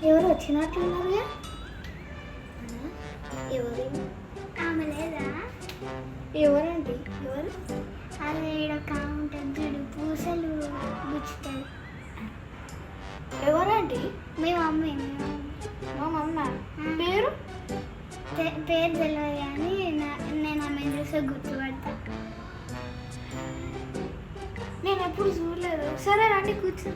ఎవరు వచ్చినట్లున్నారుగా? ఎవరు? ఆమె లేదా? ఎవరండి? ఎవరు? అదే ఒక ఉంటుంది చూడు, పూసలు గుచ్చుతుంది. ఎవరండి? మీ మమ్మీ. మా మమ్మ. పేరు? పేరు తెలియదు కానీ నేను ఆమె చూస్తే గుర్తుపడతా. నేను ఎప్పుడు చూడలేదు. సరే రండి కూర్చో.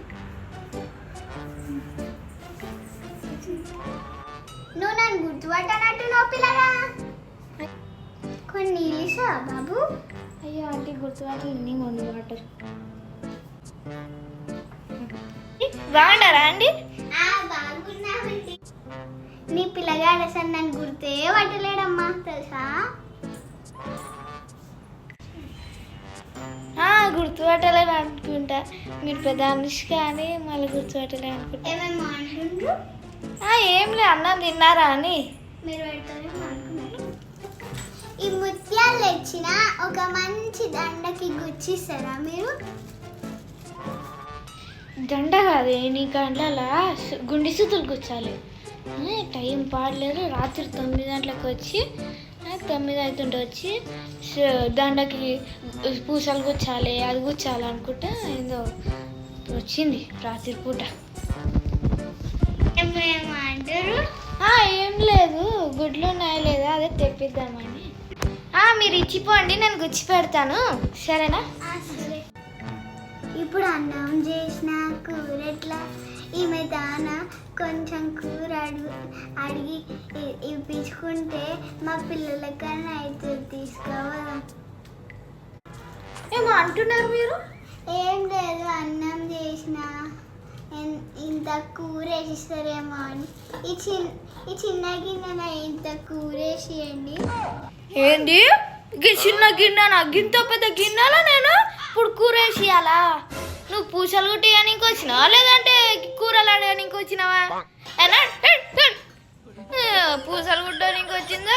నువ్వు నన్ను గుర్తుపట్టనట్టు నో పిల్లగా. కొన్ని నీళ్ళు ఇస్తావా బాబు? అయ్యో ఆంటీ గుర్తుపట్టలేదు. నీ ముందు వాటర్ బాగుంటారా అండి? బాగున్నామండి. నీ పిల్లగాడు అసలు నన్ను గుర్తే పట్టలేడమ్మా తెలుసా? గుర్తుపట్టలేదు అనుకుంటా. మీరు పెద్ద అనుష్క అని మళ్ళీ గుర్తుపట్టలేదు అనుకుంటా. ఏమేమో అంటుండ్రు. ఏం లే, అన్నం తిన్నారా అని. మీరు పెడతారేమో అనుకున్నారు. ఈ ముత్యాలు తెచ్చిన ఒక మంచి దండకి గుచ్చిస్తారా మీరు? దండ కాదు, నీ గంటల గుండె సూతులు కూర్చాలి. టైం పాడలేదు. రాత్రి 9 గంటలకు వచ్చి 9 అవుతుంటే వచ్చి దండకి పూసలు కూర్చాలి, అది కూర్చాలి అనుకుంటా ఏదో వచ్చింది రాత్రి పూట. ఏమేమో అంటారు. ఏం లేదు, గుడ్లు ఉన్నాయి లేదా అదే తెప్పిద్దామని. మీరు ఇచ్చిపోండి, నేను గుచ్చి పెడతాను. సరేనా? సరే. ఇప్పుడు అన్నం చేసిన కూర ఎట్లా? ఈమె దాన కొంచెం కూర అడిగి ఇప్పించుకుంటే మా పిల్లలకన్నా అయితే తీసుకోవడం. ఏమో అంటున్నారు మీరు? ఏం లేదు, అన్నం చేసిన ఇంత కూర వేసిస్తారేమో అని. ఈ చిన్న గిన్నెన ఇంత కూర వేసియండి. ఏంది చిన్న గిన్నెనా? గింత పెద్ద గిన్నెలా నేను ఇప్పుడు కూర వేసియాలా? నువ్వు పూసలు కుట్టడానికి వచ్చినావా లేదంటే కూరలు ఆడడానికి వచ్చినావా? పూసలు కుట్టడానికి వచ్చిందా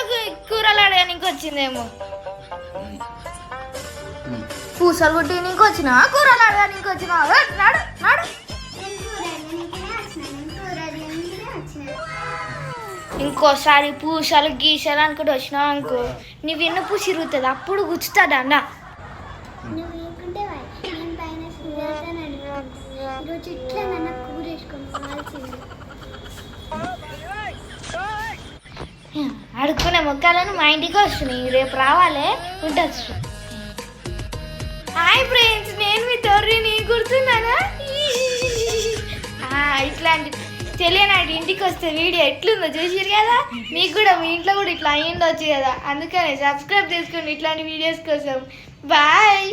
కూరలు ఆడడానికి వచ్చిందేమో? పూసలు కుట్టడానికి వచ్చినావా కూరలు ఆడడానికి వచ్చినావా? నాడు నాడు. ఇంకోసారి పూసలు గీసాలు అనుకుంటూ వచ్చినావు అనుకో, నీ విన్న పూసి ఇరుగుతుంది, అప్పుడు గుచ్చుతాడా అన్న. నువ్వు వేయకుంటే నేను పైన ఈరోజు ఇట్లా నన్ను కూర వేసుకొని కావాల్సింది. అడుక్కునే మొక్కలను మా ఇంటికి వస్తున్నాయి, రేపు రావాలి ఉండొచ్చు. హాయ్ ఫ్రెండ్స్, నేను మీ తొర్రిని గుర్తున్నానా? ఇట్లాంటి తెలియనాటి ఇంటికి వస్తే వీడియో ఎట్లుందో చూసిరు కదా. మీకు కూడా మీ ఇంట్లో కూడా ఇట్లా అయ్యిండొచ్చు కదా, అందుకనే సబ్స్క్రైబ్ చేసుకోండి ఇట్లాంటి వీడియోస్ కోసం. బాయ్.